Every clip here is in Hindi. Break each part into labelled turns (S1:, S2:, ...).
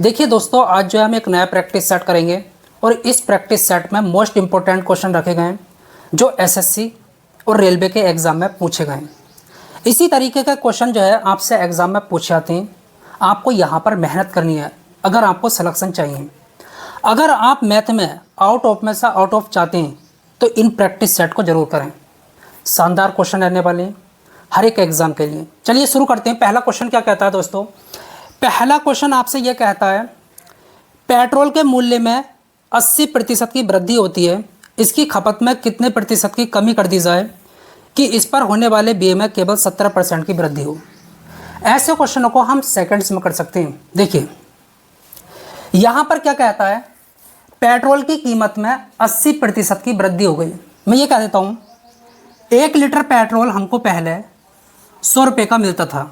S1: देखिए दोस्तों, आज जो है हम एक नया प्रैक्टिस सेट करेंगे और इस प्रैक्टिस सेट में मोस्ट इंपॉर्टेंट क्वेश्चन रखे गए हैं जो एसएससी और रेलवे के एग्ज़ाम में पूछे गए हैं। इसी तरीके का क्वेश्चन जो है आपसे एग्ज़ाम में पूछे जाते हैं। आपको यहाँ पर मेहनत करनी है अगर आपको सिलेक्शन चाहिए। अगर आप मैथ में से आउट ऑफ चाहते हैं तो इन प्रैक्टिस सेट को ज़रूर करें। शानदार क्वेश्चन रहने वाले हैं हर एक एग्ज़ाम के लिए। चलिए शुरू करते हैं। पहला क्वेश्चन क्या कहता है दोस्तों? पहला क्वेश्चन आपसे यह कहता है, पेट्रोल के मूल्य में 80% की वृद्धि होती है, इसकी खपत में कितने प्रतिशत की कमी कर दी जाए कि इस पर होने वाले व्यय में केवल 17% की वृद्धि हो। ऐसे क्वेश्चनों को हम सेकंड्स में कर सकते हैं। देखिए यहाँ पर क्या कहता है, पेट्रोल की कीमत में 80% की वृद्धि हो गई। मैं ये कह देता हूँ 1 लीटर पेट्रोल हमको पहले 100 रुपये का मिलता था।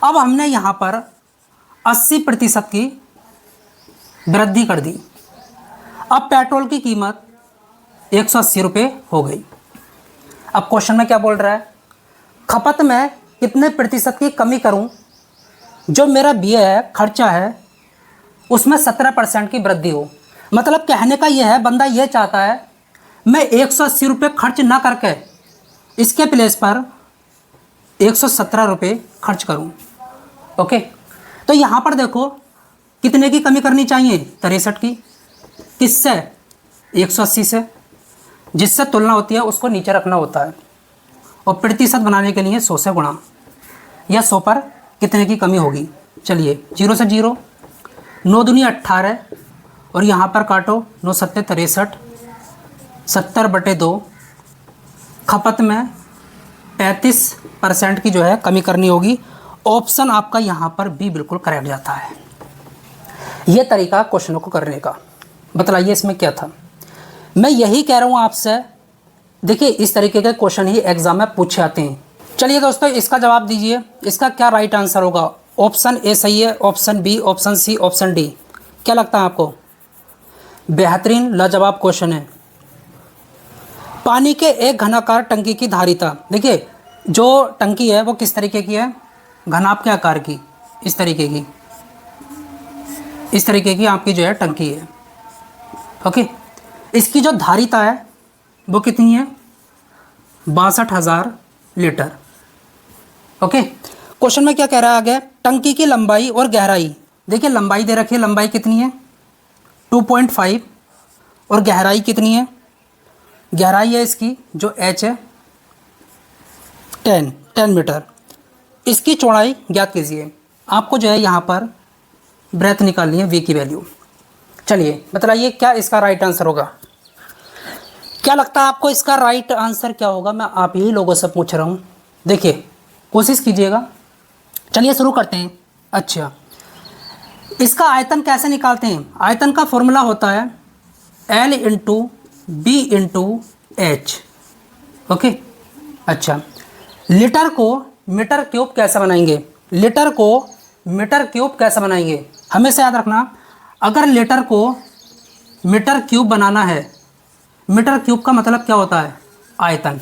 S1: अब हमने यहाँ पर 80% की वृद्धि कर दी। अब पेट्रोल की कीमत 180 रुपये हो गई। अब क्वेश्चन में क्या बोल रहा है, खपत में कितने प्रतिशत की कमी करूं, जो मेरा व्यय है, खर्चा है, उसमें 17% की वृद्धि हो। मतलब कहने का यह है, बंदा ये चाहता है मैं 180 रुपये खर्च ना करके इसके प्लेस पर 117 रुपये खर्च करूं। ओके, तो यहाँ पर देखो कितने की कमी करनी चाहिए, 63 की। किससे? 180 से। जिससे तुलना होती है उसको नीचे रखना होता है और प्रतिशत बनाने के लिए 100 से गुणा, या 100 पर कितने की कमी होगी। चलिए 0 से 0, 9 दूनी 18 और यहाँ पर काटो 9 सत्ते 63, 70/2। खपत में 35% की जो है कमी करनी होगी। ऑप्शन आपका यहाँ पर भी बिल्कुल करेक्ट जाता है। ये तरीका क्वेश्चनों को करने का। बतलाइए इसमें क्या था। मैं यही कह रहा हूँ आपसे। देखिए इस तरीके के क्वेश्चन ही एग्जाम में पूछे आते हैं। चलिए दोस्तों, इसका जवाब दीजिए। इसका क्या राइट आंसर होगा? ऑप्शन ए सही है, option B, option C, option D. क्या लगता है आपको? बेहतरीन लाजवाब क्वेश्चन है। पानी के एक घनाकार टंकी की धारिता। देखिए जो टंकी है वो किस तरीके की है? घनाभ के आकार की, इस तरीके की, इस तरीके की आपकी जो है टंकी है। ओके, इसकी जो धारिता है वो कितनी है? 62,000 लीटर। ओके, क्वेश्चन में क्या कह रहा है आगे? टंकी की लंबाई और गहराई। देखिए लंबाई दे रखी है, लंबाई कितनी है? 2.5। और गहराई कितनी है? गहराई है इसकी जो h है 10 मीटर। इसकी चौड़ाई ज्ञात कीजिए। आपको जो है यहाँ पर ब्रेथ निकालनी है, v की वैल्यू। चलिए बताइए क्या इसका राइट आंसर होगा। क्या लगता है आपको इसका राइट आंसर क्या होगा? मैं आप ही लोगों से पूछ रहा हूँ। देखिए कोशिश कीजिएगा। चलिए शुरू करते हैं। अच्छा, इसका आयतन कैसे निकालते हैं? आयतन का फॉर्मूला होता है L × B × H। ओके, अच्छा, लीटर को मीटर क्यूब कैसे बनाएंगे? लीटर को मीटर क्यूब कैसे बनाएंगे? हमेशा याद रखना, अगर लीटर को मीटर क्यूब बनाना है, मीटर क्यूब का मतलब क्या होता है? आयतन।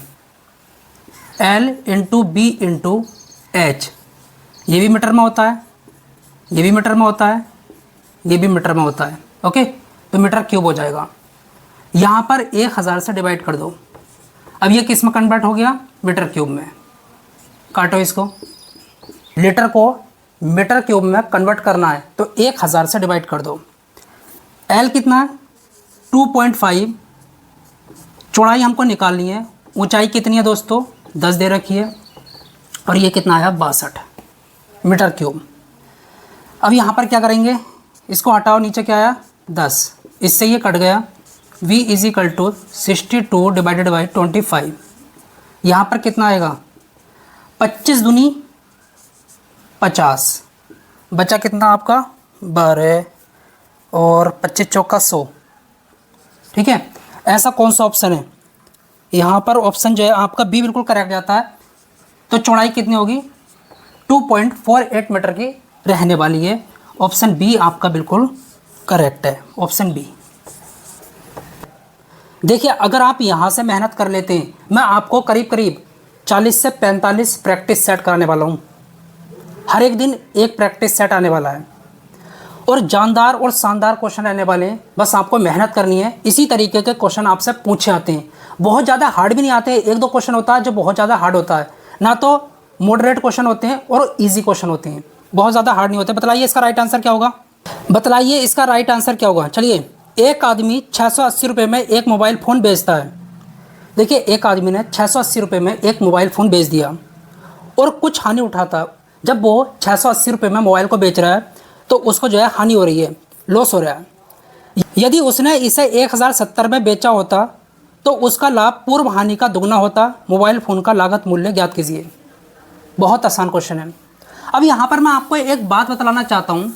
S1: L × B × H। ये भी मीटर में होता है, ये भी मीटर में होता है, ये भी मीटर में होता है। ओके, तो मीटर क्यूब हो जाएगा। यहाँ पर 1000 से डिवाइड कर दो। अब ये किस में कन्वर्ट हो गया? मीटर क्यूब में। काटो इसको। लीटर को मीटर क्यूब में कन्वर्ट करना है तो 1000 से डिवाइड कर दो। L कितना है? 2.5। चौड़ाई हमको निकालनी है। ऊंचाई कितनी है दोस्तों? 10 दे रखी है। और ये कितना आया? 62 मीटर क्यूब। अब यहाँ पर क्या करेंगे? इसको हटाओ, नीचे क्या आया? 10। इससे ये कट गया। V = 62 divided by 25। यहाँ पर कितना आएगा? 25 दूनी 50। बचा कितना आपका? 12 और 25 चौका 100। ठीक है, ऐसा कौन सा ऑप्शन है? यहाँ पर ऑप्शन जो है आपका बी बिल्कुल करेक्ट जाता है। तो चौड़ाई कितनी होगी? 2.48 मीटर की रहने वाली है। ऑप्शन बी आपका बिल्कुल करेक्ट है, ऑप्शन बी। देखिए अगर आप यहाँ से मेहनत कर लेते हैं, मैं आपको करीब करीब 40 से 45 प्रैक्टिस सेट कराने वाला हूँ। हर एक दिन एक प्रैक्टिस सेट आने वाला है और जानदार और शानदार क्वेश्चन रहने वाले हैं। बस आपको मेहनत करनी है। इसी तरीके के क्वेश्चन आपसे पूछे आते हैं। बहुत ज़्यादा हार्ड भी नहीं आते, एक दो क्वेश्चन होता है जो बहुत ज़्यादा हार्ड होता है, ना तो मॉडरेट क्वेश्चन होते हैं और इजी क्वेश्चन होते हैं, बहुत ज़्यादा हार्ड नहीं होते। बतलाइए इसका राइट आंसर क्या होगा? बताइए इसका राइट आंसर क्या होगा? चलिए, एक आदमी 680 रुपये में एक मोबाइल फ़ोन बेचता है। देखिए, एक आदमी ने 680 रुपये में एक मोबाइल फ़ोन बेच दिया और कुछ हानि उठाता। जब वो 680 रुपये में मोबाइल को बेच रहा है तो उसको जो है हानि हो रही है, लॉस हो रहा है। यदि उसने इसे 1070 में बेचा होता तो उसका लाभ पूर्व हानि का दुगना होता। मोबाइल फ़ोन का लागत मूल्य ज्ञात कीजिए। बहुत आसान क्वेश्चन है। अब यहाँ पर मैं आपको एक बात बतलाना चाहता हूँ।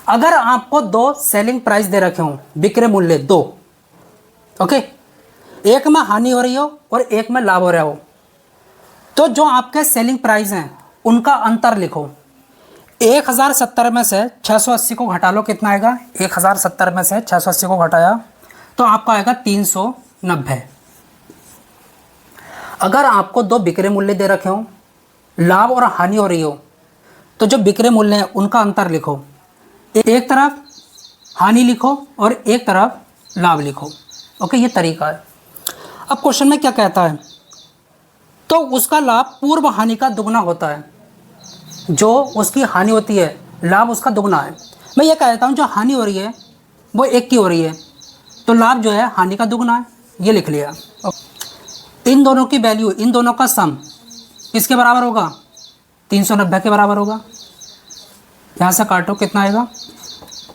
S1: अगर आपको दो सेलिंग प्राइस दे रखे हों, विक्रय मूल्य दो, ओके, एक में हानि हो रही हो और एक में लाभ हो रहा हो, तो जो आपके सेलिंग प्राइस हैं उनका अंतर लिखो। 1070 में से 680 को घटा लो, कितना आएगा? 1070 में से 680 को घटाया तो आपका आएगा 390। अगर आपको दो विक्रय मूल्य दे रखे हों, लाभ और हानि हो रही हो, तो जो विक्रय मूल्य है उनका अंतर लिखो। एक तरफ हानि लिखो और एक तरफ लाभ लिखो। ओके, ये तरीका है। अब क्वेश्चन में क्या कहता है? तो उसका लाभ पूर्व हानि का दुगना होता है। जो उसकी हानि होती है, लाभ उसका दुगना है। मैं ये कहता हूँ जो हानि हो रही है वो एक की हो रही है, तो लाभ जो है हानि का दुगना है। ये लिख लिया। इन दोनों की वैल्यू, इन दोनों का सम किसके बराबर होगा? 390 के बराबर होगा। यहाँ से काटो, कितना आएगा?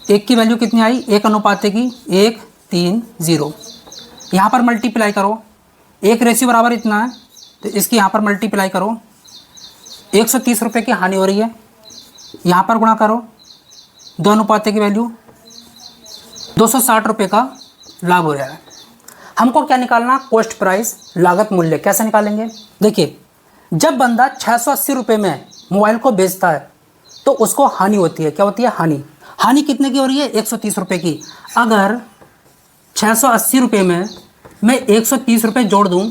S1: एक की वैल्यू कितनी आई? 1 की 1 3 0। यहाँ पर मल्टीप्लाई करो, एक रेशियो बराबर इतना है तो इसकी यहाँ पर मल्टीप्लाई करो। 130 रुपये की हानि हो रही है, यहाँ पर गुणा करो 2 की वैल्यू, 260 रुपये का लाभ हो रहा है। हमको क्या निकालना? कॉस्ट प्राइस, लागत मूल्य। कैसे निकालेंगे? देखिए, जब बंदा 680 रुपये में मोबाइल को बेचता है तो उसको हानि होती है। क्या होती है? हानि। हानि कितने की हो रही है? 130 रुपये की। अगर 680 रुपये में मैं 130 रुपये जोड़ दूँ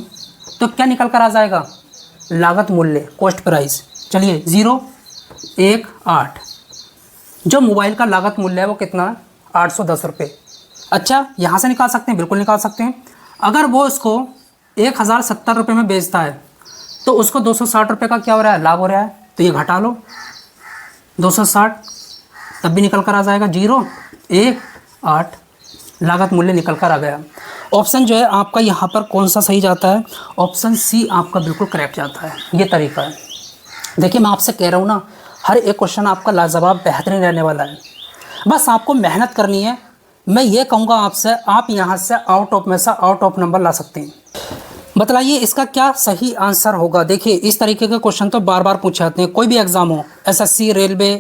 S1: तो क्या निकल कर आ जाएगा? लागत मूल्य, कॉस्ट प्राइस। चलिए, 0 1 8, जो मोबाइल का लागत मूल्य है वो कितना है? 810 रुपये। अच्छा, यहाँ से निकाल सकते हैं, बिल्कुल निकाल सकते हैं। अगर वो उसको 1070 रुपये में बेचता है तो उसको 260 रुपये का क्या हो रहा है? लाभ हो रहा है। तो ये घटा लो 260, तब भी निकल कर आ जाएगा 0 1 8, लागत मूल्य निकल कर आ गया। ऑप्शन जो है आपका यहाँ पर कौन सा सही जाता है? ऑप्शन सी आपका बिल्कुल करेक्ट जाता है। ये तरीका है। देखिए, मैं आपसे कह रहा हूँ ना, हर एक क्वेश्चन आपका लाजवाब बेहतरीन रहने वाला है। बस आपको मेहनत करनी है। मैं ये कहूँगा आपसे, आप यहाँ से आउट ऑफ में से आउट ऑफ नंबर ला सकते हैं। बतलाइए इसका क्या सही आंसर होगा? देखिए, इस तरीके के क्वेश्चन तो बार बार पूछे जाते हैं, कोई भी एग्जाम हो, एसएससी, रेलवे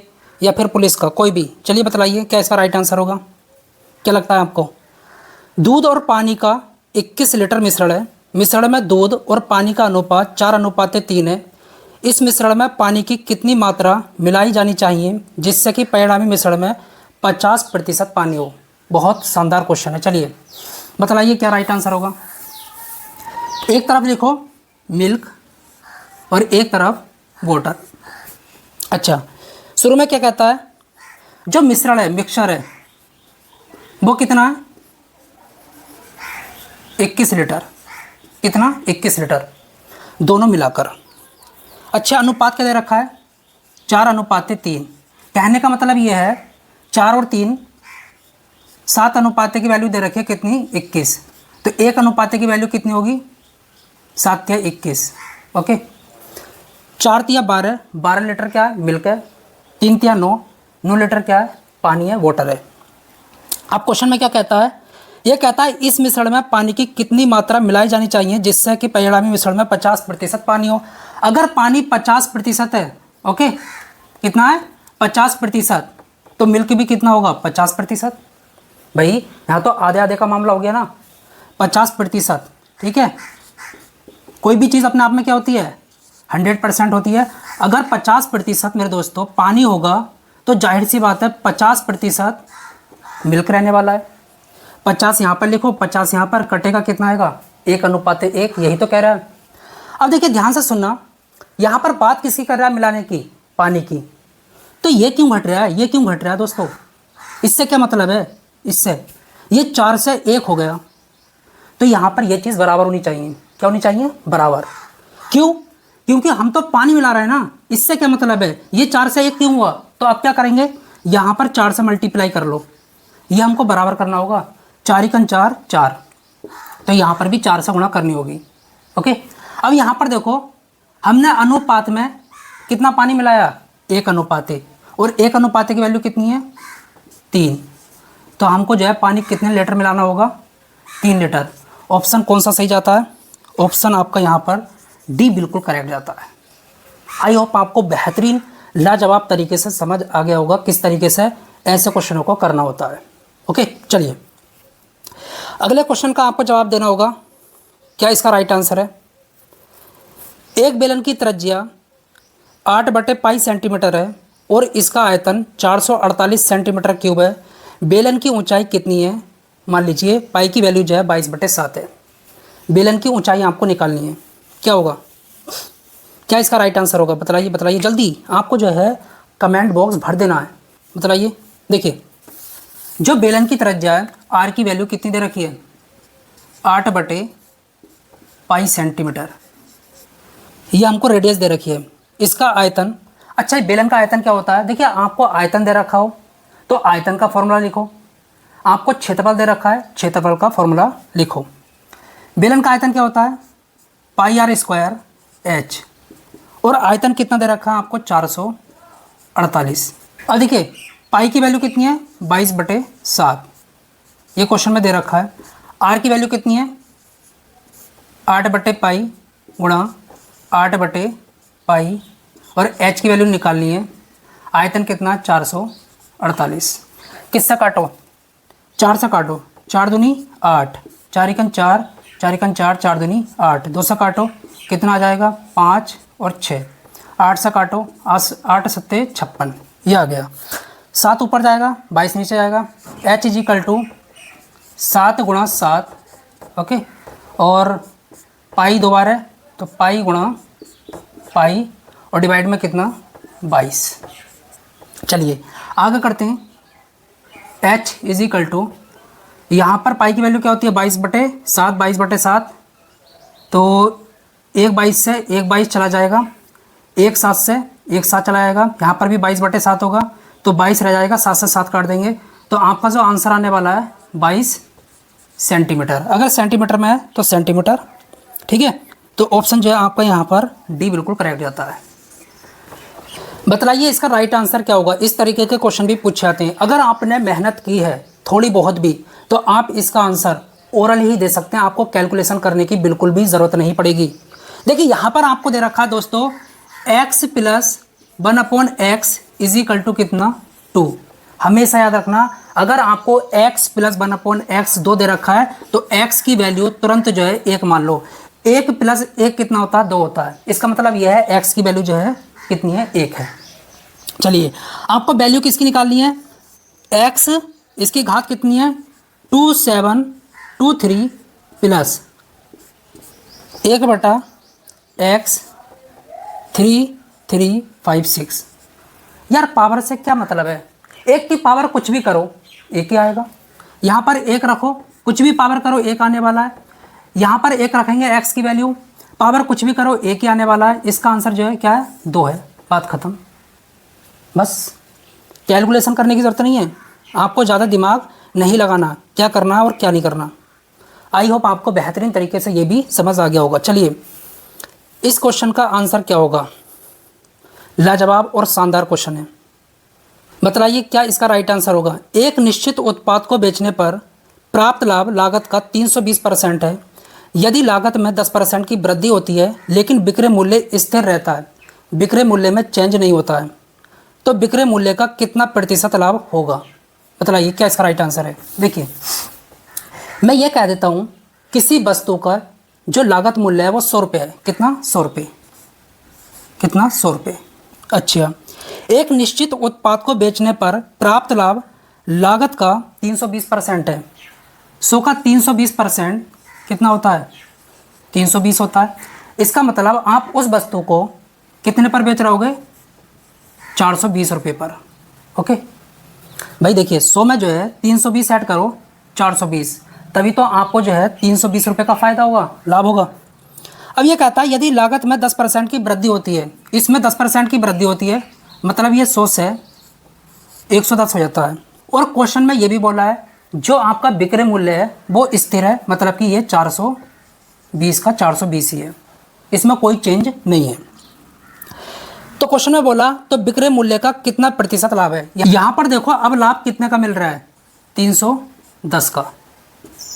S1: या फिर पुलिस का, कोई भी। चलिए बताइए क्या इसका राइट आंसर होगा? क्या लगता है आपको? दूध और पानी का 21 लीटर मिश्रण है। मिश्रण में दूध और पानी का अनुपात 4:3 है। इस मिश्रण में पानी की कितनी मात्रा मिलाई जानी चाहिए जिससे कि परिणामी मिश्रण में 50% पानी हो? बहुत शानदार क्वेश्चन है। चलिए बताइए क्या राइट आंसर होगा? एक तरफ लिखो मिल्क और एक तरफ वाटर। अच्छा, शुरू में क्या कहता है? जो मिश्रण है, मिक्सचर है, वो कितना है? 21 लीटर। कितना? 21 लीटर, दोनों मिलाकर। अच्छा, अनुपात क्या दे रखा है? 4:3। कहने का मतलब ये है 4 और 3, 7 की वैल्यू दे रखी है कितनी? 21। तो 1 की वैल्यू कितनी होगी? 7 या 21। ओके, 4 या 12, 12 लीटर क्या है? मिल्क है। 3 या 9, 9 लीटर क्या है? पानी है, वाटर है। अब क्वेश्चन में क्या कहता है? यह कहता है इस मिश्रण में पानी की कितनी मात्रा मिलाई जानी चाहिए जिससे कि परिणामी मिश्रण में 50% पानी हो। अगर पानी 50% है, ओके, कितना है? 50%, तो मिल्क भी कितना होगा? 50%। भाई यहाँ तो आधे आधे का मामला हो गया ना, 50%। ठीक है, कोई भी चीज़ अपने आप में क्या होती है? 100% होती है। अगर 50% मेरे दोस्तों पानी होगा तो जाहिर सी बात है 50% मिल्क रहने वाला है। 50 यहाँ पर लिखो, 50 यहाँ पर, कटेगा कितना आएगा? 1:1। यही तो कह रहा है। अब देखिए ध्यान से सुनना, यहाँ पर बात किसकी कर रहा है? मिलाने की, पानी की। तो ये क्यों घट रहा है? ये क्यों घट रहा है दोस्तों? इससे क्या मतलब है, इससे ये 4 से 1 हो गया, तो यहाँ पर ये चीज़ बराबर होनी चाहिए। क्या होनी चाहिए, बराबर। क्यों, क्योंकि हम तो पानी मिला रहे हैं ना। इससे क्या मतलब है, ये 4 से 1 क्यों हुआ, तो अब क्या करेंगे, यहाँ पर 4 से मल्टीप्लाई कर लो, ये हमको बराबर करना होगा। 4 एकम 4, 4, तो यहाँ पर भी 4 से गुणा करनी होगी। ओके, अब यहाँ पर देखो हमने अनुपात में कितना पानी मिलाया, 1 अनुपात 1, और 1 अनुपात की वैल्यू कितनी है, 3, तो हमको जो है पानी कितने लीटर मिलाना होगा, 3 लीटर। ऑप्शन कौन सा सही जाता है, ऑप्शन आपका यहाँ पर डी बिल्कुल करेक्ट जाता है। आई होप आपको बेहतरीन लाजवाब तरीके से समझ आ गया होगा किस तरीके से ऐसे क्वेश्चनों को करना होता है। ओके, चलिए अगले क्वेश्चन का आपको जवाब देना होगा। क्या इसका राइट आंसर है, एक बेलन की त्रिज्या 8/पाई सेंटीमीटर है और इसका आयतन 448 सेंटीमीटर क्यूब है। बेलन की ऊंचाई कितनी है, मान लीजिए पाई की वैल्यू जो है 22/7 है। बेलन की ऊंचाई आपको निकालनी है, क्या होगा, क्या इसका राइट आंसर होगा, बतलाइए बतलाइए जल्दी, आपको जो है कमेंट बॉक्स भर देना है, बतलाइए। देखिए जो बेलन की त्रिज्या है, आर की वैल्यू कितनी दे रखी है, 8/पाई सेंटीमीटर, ये हमको रेडियस दे रखी है। इसका आयतन, अच्छा ये बेलन का आयतन क्या होता है, देखिए आपको आयतन दे रखा हो तो आयतन का फॉर्मूला लिखो, आपको क्षेत्रफल दे रखा है, क्षेत्रफल का फॉर्मूला लिखो। बेलन का आयतन क्या होता है, पाई आर स्क्वायर एच, और आयतन कितना दे रखा है आपको, 448। अब देखिए पाई की वैल्यू कितनी है, 22/7, ये क्वेश्चन में दे रखा है। आर की वैल्यू कितनी है, 8/पाई गुणा 8/पाई, और एच की वैल्यू निकालनी है, आयतन कितना, 448। किससे काटो, 4 से काटो, 4 दूनी 8, 4 एकम 4, 4 एकम 4, 4 दूनी 8, 2 से काटो कितना आ जाएगा, 5 और 6, 8 से काटो, 8 सत्ते 56, ये आ गया। 7 ऊपर जाएगा, 22 नीचे जाएगा। h = 7 × 7, ओके, और पाई 2 बार है तो पाई गुणा पाई, और डिवाइड में कितना, 22। चलिए आगे करते हैं। h = यहाँ पर पाई की वैल्यू क्या होती है, 22/7, 22/7, तो 1 22 से 1 22 चला जाएगा, 1 7 से 1 7 चला जाएगा, यहाँ पर भी 22/7 होगा, तो 22 रह जाएगा, 7 से 7 काट देंगे, तो आपका जो आंसर आने वाला है 22 सेंटीमीटर। अगर सेंटीमीटर में है तो सेंटीमीटर, ठीक है, तो ऑप्शन जो है आपका यहाँ पर डी बिल्कुल करेक्ट जाता है। बतलाइए इसका राइट आंसर क्या होगा। इस तरीके के क्वेश्चन भी पूछे जाते हैं, अगर आपने मेहनत की है थोड़ी बहुत भी, तो आप इसका आंसर ओरल ही दे सकते हैं, आपको कैलकुलेशन करने की बिल्कुल भी ज़रूरत नहीं पड़ेगी। देखिए यहाँ पर आपको दे रखा है दोस्तों, x + 1/x = कितना, 2। हमेशा याद रखना, अगर आपको x + 1/x 2 दे रखा है तो x की वैल्यू तुरंत जो है 1 मान लो। 1 + 1 कितना होता है, 2 होता है। इसका मतलब यह है x की वैल्यू जो है कितनी है, 1 है। चलिए आपको वैल्यू किसकी निकालनी है, x इसकी घात कितनी है, 2723 प्लस 1/x 3356। यार पावर से क्या मतलब है, एक की पावर कुछ भी करो एक ही आएगा, यहाँ पर 1 रखो, कुछ भी पावर करो 1 आने वाला है, यहाँ पर 1 रखेंगे x की वैल्यू, पावर कुछ भी करो 1 ही आने वाला है। इसका आंसर जो है क्या है, 2 है, बात खत्म। बस कैलकुलेशन करने की ज़रूरत नहीं है, आपको ज़्यादा दिमाग नहीं लगाना, क्या करना है और क्या नहीं करना। आई होप आपको बेहतरीन तरीके से ये भी समझ आ गया होगा। चलिए इस क्वेश्चन का आंसर क्या होगा, लाजवाब और शानदार क्वेश्चन है। बतलाइए क्या इसका राइट आंसर होगा। एक निश्चित उत्पाद को बेचने पर प्राप्त लाभ लागत का 320% है। यदि लागत में 10% की वृद्धि होती है लेकिन विक्रय मूल्य स्थिर रहता है, विक्रय मूल्य में चेंज नहीं होता है, तो विक्रय मूल्य का कितना प्रतिशत लाभ होगा। बतलाइए क्या इसका राइट आंसर है। देखिए मैं ये कह देता हूँ, किसी वस्तु का जो लागत मूल्य है वो 100 रुपये है। कितना, 100 रुपये। कितना, 100 रुपये। अच्छा, एक निश्चित उत्पाद को बेचने पर प्राप्त लाभ लागत का 320% है। 100 का 320% कितना होता है, 320 होता है। इसका मतलब आप उस वस्तु को कितने पर बेच रहोगे, 420 रुपये पर। ओके, भाई देखिए 100 में जो है 320 ऐड करो 420, तभी तो आपको जो है 320 रुपये का फ़ायदा होगा, लाभ होगा। अब ये कहता है यदि लागत में 10% की वृद्धि होती है, इसमें 10% की वृद्धि होती है, मतलब ये 100 से 110 हो जाता है। और क्वेश्चन में ये भी बोला है जो आपका विक्रय मूल्य है वो स्थिर है, मतलब कि ये 420 का 420 ही है, इसमें कोई चेंज नहीं है। तो क्वेश्चन में बोला तो विक्रय मूल्य का कितना प्रतिशत लाभ है। यहाँ पर देखो अब लाभ कितने का मिल रहा है, 310 का,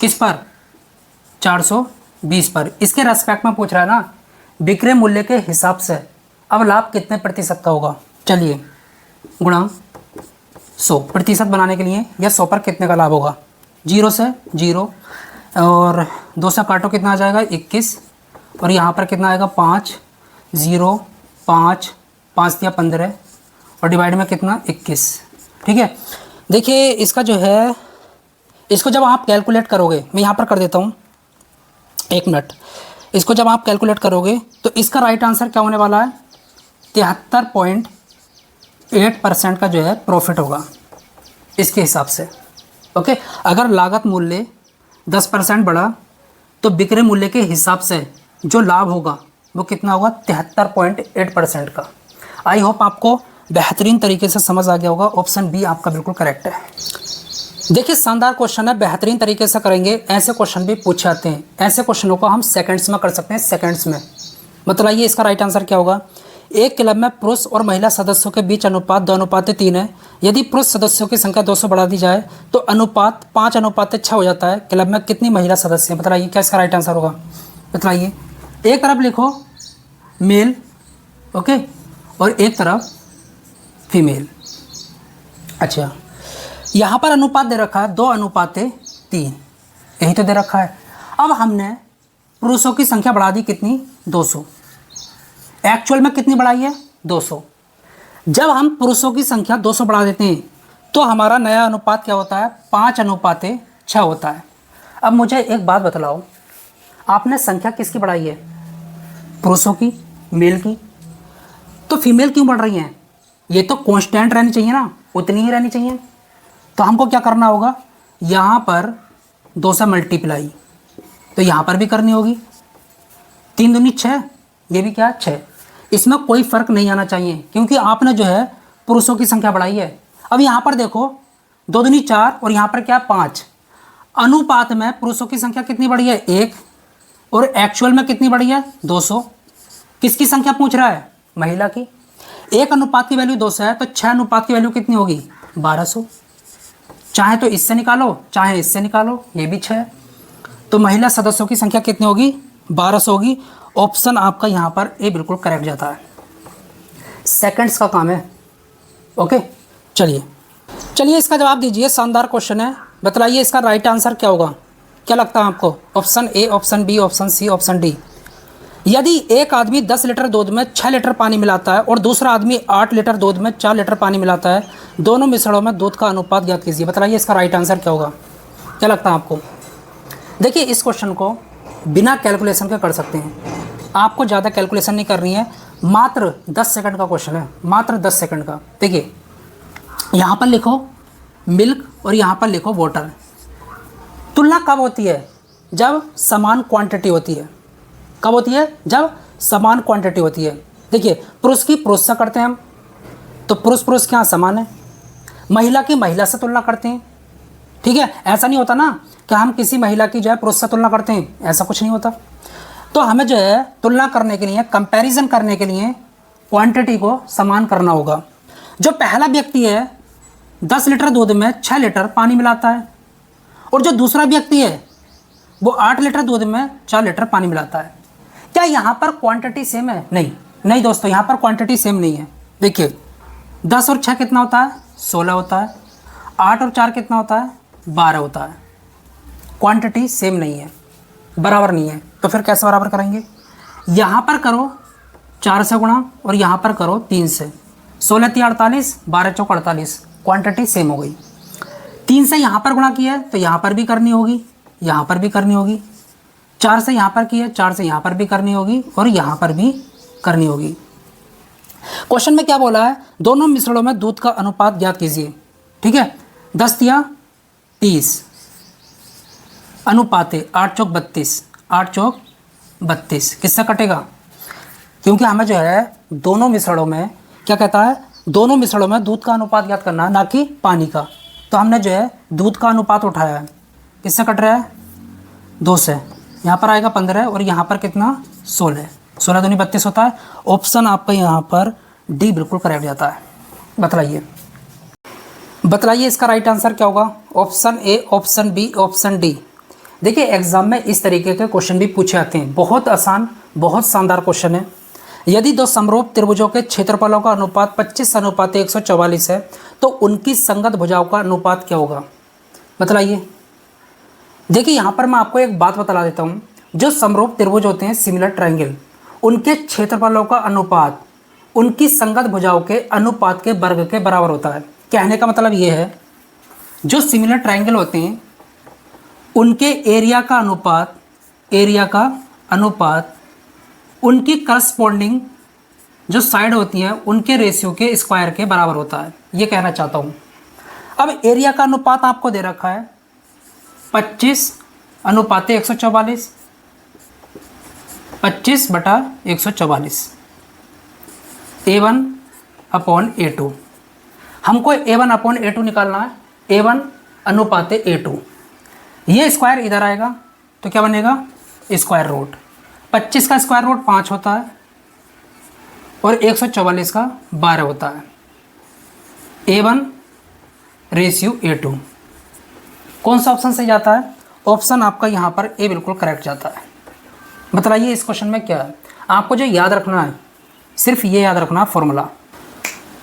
S1: किस पर, 420 पर। इसके रेस्पेक्ट में पूछ रहा है ना, विक्रय मूल्य के हिसाब से अब लाभ कितने प्रतिशत का होगा। चलिए गुणा 100 प्रतिशत बनाने के लिए, या 100 पर कितने का लाभ होगा, 0 से 0 और 2 से काटो कितना आ जाएगा 21, और यहाँ पर कितना आएगा 5, 0 5 5 या 15 और डिवाइड में कितना 21। ठीक है, देखिए इसका जो है, इसको जब आप कैलकुलेट करोगे, मैं यहाँ पर कर देता हूँ 1 मिनट, इसको जब आप कैलकुलेट करोगे तो इसका राइट आंसर क्या होने वाला है, 73.8% का जो है प्रॉफिट होगा इसके हिसाब से। ओके, अगर लागत मूल्य 10% बढ़ा तो विक्रय मूल्य के हिसाब से जो लाभ होगा वो कितना होगा, 73.8% का। आई होप आपको बेहतरीन तरीके से समझ आ गया होगा। ऑप्शन बी आपका बिल्कुल करेक्ट है। देखिए शानदार क्वेश्चन है, बेहतरीन तरीके से करेंगे। ऐसे क्वेश्चन भी पूछे जाते हैं, ऐसे क्वेश्चनों को हम सेकंड्स में कर सकते हैं, सेकंड्स में। बताइए इसका राइट आंसर क्या होगा। एक क्लब में पुरुष और महिला सदस्यों के बीच अनुपात 2:3 है। यदि पुरुष सदस्यों की संख्या 200 बढ़ा दी जाए तो अनुपात 5:6 हो जाता है। क्लब में कितनी महिला सदस्य हैं, बताइए क्या इसका राइट आंसर होगा। बताइए, एक तरफ लिखो मेल, ओके, और एक तरफ फीमेल। अच्छा, यहाँ पर अनुपात दे रखा है 2:3, यही तो दे रखा है। अब हमने पुरुषों की संख्या बढ़ा दी कितनी, 200। एक्चुअल में कितनी बढ़ाई है, 200। जब हम पुरुषों की संख्या 200 बढ़ा देते हैं तो हमारा नया अनुपात क्या होता है, 5:6 होता है। अब मुझे एक बात बतलाओ, आपने संख्या किसकी बढ़ाई है, पुरुषों की, मेल की, तो फीमेल क्यों बढ़ रही हैं। ये तो कांस्टेंट रहनी चाहिए ना, उतनी ही रहनी चाहिए। तो हमको क्या करना होगा, यहाँ पर 2 से मल्टीप्लाई, तो यहाँ पर भी करनी होगी। 3 दूनी 6, ये भी क्या 6। इसमें कोई फ़र्क नहीं आना चाहिए क्योंकि आपने जो है पुरुषों की संख्या बढ़ाई है। अब यहाँ पर देखो 2 दूनी 4 और यहाँ पर क्या 5। अनुपात में पुरुषों की संख्या कितनी बढ़ी है, 1, और एक्चुअल में कितनी बढ़ी है, 200। किसकी संख्या पूछ रहा है, महिला की। 1 अनुपात की वैल्यू 200 है तो 6 अनुपात की वैल्यू कितनी होगी, 1200। चाहे तो इससे निकालो चाहे इससे निकालो, ये भी 6। तो महिला सदस्यों की संख्या कितनी होगी, 1200 होगी। ऑप्शन आपका यहाँ पर ए बिल्कुल करेक्ट जाता है। सेकंड्स का काम है। ओके, चलिए इसका जवाब दीजिए। शानदार क्वेश्चन है, बताइए इसका राइट आंसर क्या होगा, क्या लगता है आपको। Option A, option B, option C, option D. यदि एक आदमी 10 लीटर दूध में 6 लीटर पानी मिलाता है और दूसरा आदमी 8 लीटर दूध में 4 लीटर पानी मिलाता है, दोनों मिश्रणों में दूध का अनुपात ज्ञात कीजिए। बताइए इसका राइट आंसर क्या होगा, क्या लगता है आपको। देखिए इस क्वेश्चन को बिना कैलकुलेशन के कर सकते हैं, आपको ज़्यादा कैलकुलेशन नहीं करनी है। मात्र 10 सेकंड का क्वेश्चन है, मात्र 10 सेकंड का। देखिए यहाँ पर लिखो मिल्क और यहाँ पर लिखो वाटर। तुलना कब होती है, जब समान क्वांटिटी होती है। कब होती है, जब समान क्वांटिटी होती है। देखिए पुरुष की पुरुष से करते हैं हम, तो पुरुष पुरुष के यहाँ समान है। महिला की महिला से तुलना करते हैं, ठीक है। ऐसा नहीं होता ना कि हम किसी महिला की जो है पुरुष से तुलना करते हैं, ऐसा कुछ नहीं होता। तो हमें जो है तुलना करने के लिए, कंपैरिजन करने के लिए क्वांटिटी को समान करना होगा। जो पहला व्यक्ति है 10 लीटर दूध में 6 लीटर पानी मिलाता है, और जो दूसरा व्यक्ति है वो 8 लीटर दूध में 4 लीटर पानी मिलाता है। क्या यहाँ पर क्वांटिटी सेम है, नहीं दोस्तों, यहाँ पर क्वांटिटी सेम नहीं है। देखिए 10 और 6 कितना होता है, 16 होता है। 8 और 4 कितना होता है, 12 होता है। क्वांटिटी सेम नहीं है, बराबर नहीं है। तो फिर कैसे बराबर करेंगे, यहाँ पर करो 4 से गुणा और यहाँ पर करो 3 से। 16 3 48, 12 चौक 48, क्वांटिटी सेम हो गई। 3 से यहाँ पर गुणा किया है तो यहाँ पर भी करनी होगी, यहाँ पर भी करनी होगी। 4 से यहाँ पर किया, 4 से यहाँ पर भी करनी होगी और यहाँ पर भी करनी होगी। क्वेश्चन में क्या बोला है, दोनों मिश्रणों में दूध का अनुपात ज्ञात कीजिए। ठीक है, 10 या 30 अनुपाते 8 चौक 32, 8 चौक 32 किससे कटेगा? क्योंकि हमें जो है दोनों मिश्रणों में क्या कहता है, दोनों मिश्रणों में दूध का अनुपात ज्ञात करना है, ना कि पानी का। तो हमने जो है दूध का अनुपात उठाया है, किससे कट रहा है? 2 से। यहाँ पर आएगा 15 और यहाँ पर कितना? 16, 16 दूनी 32 होता है। ऑप्शन आपका यहाँ पर डी बिल्कुल करेक्ट जाता है। बतलाइए इसका राइट आंसर क्या होगा? Option A, option B, option D. देखिए एग्जाम में इस तरीके के क्वेश्चन भी पूछे जाते हैं, बहुत आसान, बहुत शानदार क्वेश्चन है। यदि दो समरूप त्रिभुजों के क्षेत्रफलों का अनुपात 25:144 है तो उनकी संगत भुजाओं का अनुपात क्या होगा? बतलाइए। देखिए यहाँ पर मैं आपको एक बात बता देता हूँ, जो समरूप त्रिभुज होते हैं, सिमिलर ट्रायंगल, उनके क्षेत्रफलों का अनुपात उनकी संगत भुजाओं के अनुपात के वर्ग के बराबर होता है। कहने का मतलब ये है, जो सिमिलर ट्रायंगल होते हैं उनके एरिया का अनुपात उनकी करस्पॉन्डिंग जो साइड होती हैं उनके रेशियो के स्क्वायर के बराबर होता है, ये कहना चाहता हूँ। अब एरिया का अनुपात आपको दे रखा है 25:144, 25/144, A1/A2। हमको A1/A2 निकालना है, A1:A2। ये स्क्वायर इधर आएगा तो क्या बनेगा? Square root. 25 का स्क्वायर रूट 5 होता है और 144 का 12 होता है। A1:A2 कौन सा ऑप्शन सही जाता है? ऑप्शन आपका यहाँ पर ए बिल्कुल करेक्ट जाता है। बताइए इस क्वेश्चन में क्या है, आपको जो याद रखना है सिर्फ ये याद रखना फॉर्मूला।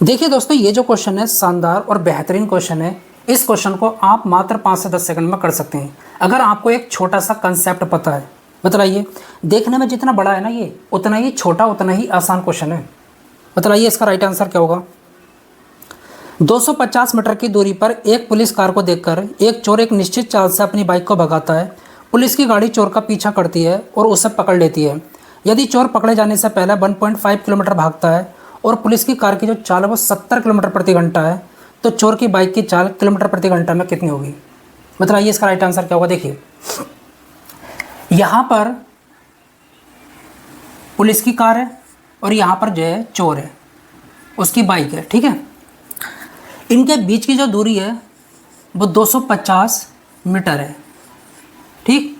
S1: देखिए दोस्तों, ये जो क्वेश्चन है शानदार और बेहतरीन क्वेश्चन है। इस क्वेश्चन को आप मात्र 5 से 10 सेकंड में कर सकते हैं अगर आपको एक छोटा सा कंसेप्ट पता है। बताइए, देखने में जितना बड़ा है ना ये, उतना ही छोटा, उतना ही आसान क्वेश्चन है। बताइए इसका राइट आंसर क्या होगा? 250 मीटर की दूरी पर एक पुलिस कार को देखकर एक चोर एक निश्चित चाल से अपनी बाइक को भगाता है। पुलिस की गाड़ी चोर का पीछा करती है और उसे पकड़ लेती है। यदि चोर पकड़े जाने से पहले 1.5 किलोमीटर भागता है और पुलिस की कार की जो चाल है वो 70 किलोमीटर प्रति घंटा है, तो चोर की बाइक की चाल किलोमीटर प्रति घंटा में कितनी होगी? बताइए इसका राइट आंसर क्या होगा? देखिए यहाँ पर पुलिस की कार है और यहाँ पर जो है चोर है, उसकी बाइक है, ठीक है। इनके बीच की जो दूरी है वो 250 मीटर है, ठीक।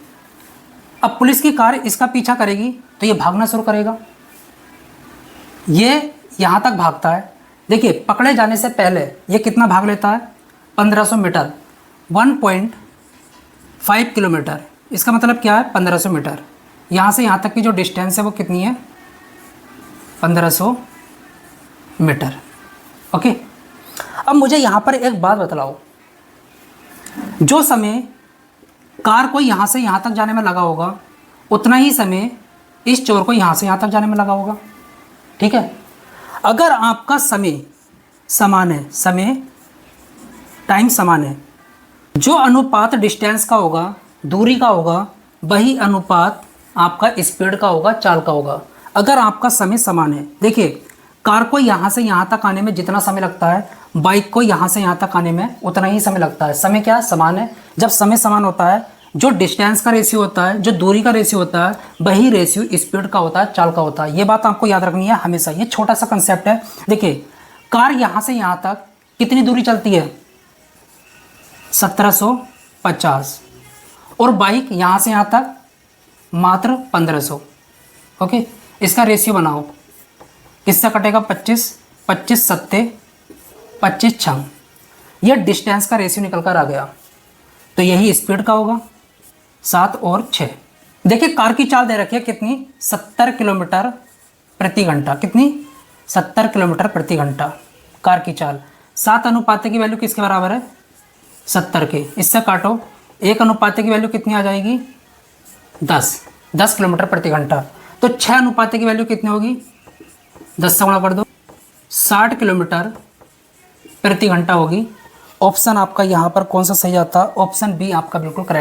S1: अब पुलिस की कार इसका पीछा करेगी तो ये भागना शुरू करेगा, ये यहाँ तक भागता है। देखिए पकड़े जाने से पहले ये कितना भाग लेता है? 1500 मीटर, 1.5 किलोमीटर। इसका मतलब क्या है? 1500 मीटर। यहाँ से यहाँ तक की जो डिस्टेंस है वो कितनी है? 1500 मीटर। ओके, अब मुझे यहाँ पर एक बात बतलाओ, जो समय कार को यहाँ से यहाँ तक जाने में लगा होगा उतना ही समय इस चोर को यहाँ से यहाँ तक जाने में लगा होगा, ठीक है। अगर आपका समय समान है, टाइम समान है, जो अनुपात डिस्टेंस का होगा, दूरी का होगा, वही अनुपात आपका स्पीड का होगा, चाल का होगा। अगर आपका समय समान है, देखिए कार को यहाँ से यहाँ तक आने में जितना समय लगता है, बाइक को यहाँ से यहाँ तक आने में उतना ही समय लगता है। समय क्या समान है? जब समय समान होता है, जो डिस्टेंस का रेशियो होता है, जो दूरी का रेशियो होता है, वही रेशियो स्पीड का होता है, चाल का होता है। ये बात आपको याद रखनी है हमेशा। ये छोटा सा कंसेप्ट है। देखिए कार यहाँ से यहाँ तक कितनी दूरी चलती है? 1750, और बाइक यहाँ से यहाँ तक मात्र 1500। ओके, इसका रेशियो बनाओ, किससे कटेगा? 25, 25 सत्ते 25 छंग, यह डिस्टेंस का रेशियो निकल कर आ गया, तो यही स्पीड का होगा, 7 और 6। देखिए कार की चाल दे रखी है कितनी? 70 किलोमीटर प्रति घंटा। कितनी? 70 किलोमीटर प्रति घंटा कार की चाल। 7 अनुपात की वैल्यू किसके बराबर है? 70 के। इससे काटो, 1 अनुपात की वैल्यू कितनी आ जाएगी? 10 किलोमीटर प्रति घंटा। तो 6 अनुपात की वैल्यू कितनी होगी? 10 से गुणा कर दो, 60 किलोमीटर प्रति घंटा होगी। ऑप्शन आपका यहाँ पर कौन सा सही आता है? ऑप्शन बी आपका बिल्कुल करेक्ट।